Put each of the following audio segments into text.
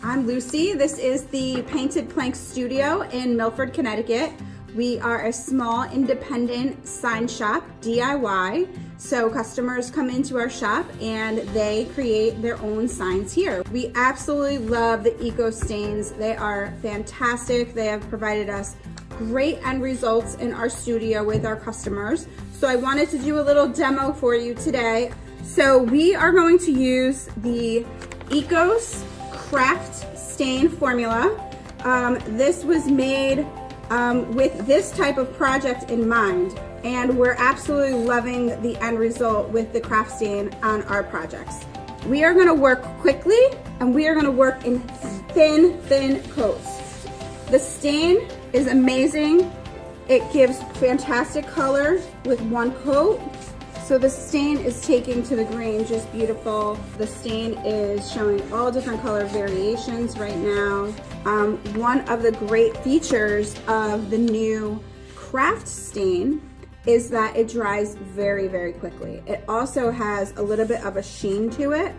I'm Lucy. This is the Painted Plank Studio in Milford, Connecticut. We are a small independent sign shop, DIY. So customers come into our shop and they create their own signs here. We absolutely love the ECOS stains. They are fantastic. They have provided us great end results in our studio with our customers. So I wanted to do a little demo for you today. So we are going to use the ECOS Craft Stain formula. This was made with this type of project in mind, and we're absolutely loving the end result with the craft stain on our projects. We are going to work quickly and we are going to work in thin coats. The stain is amazing. It gives fantastic color with one coat. So the stain is taking to the green just beautiful. The stain is showing all different color variations right now. One of the great features of the new craft stain is that it dries very quickly. It also has a little bit of a sheen to it.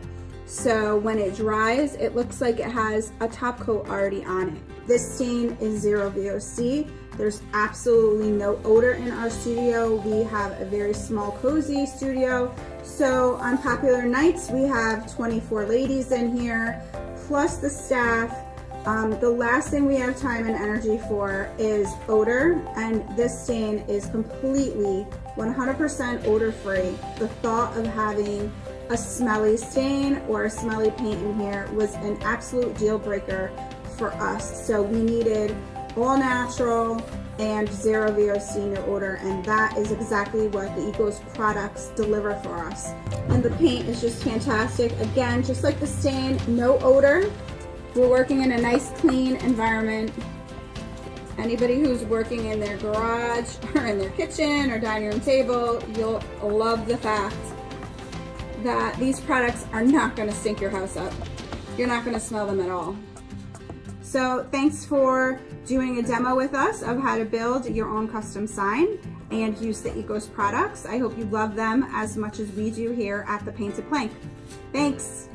So when it dries, it looks like it has a top coat already on it. This stain is Zero VOC. There's absolutely no odor in our studio. We have a very small, cozy studio. So on popular nights, we have 24 ladies in here, plus the staff. The last thing we have time and energy for is odor, and this stain is completely 100% odor-free. The thought of having a smelly stain or a smelly paint in here was an absolute deal breaker for us. So we needed all natural and Zero VOC, no odor, and that is exactly what the ECOS products deliver for us. And the paint is just fantastic. Again, just like the stain, no odor. We're working in a nice, clean environment. Anybody who's working in their garage or in their kitchen or dining room table, you'll love the fact that these products are not going to stink your house up. You're not going to smell them at all. So thanks for doing a demo with us of how to build your own custom sign and use the ECOS products. I hope you love them as much as we do here at the Painted Plank. Thanks.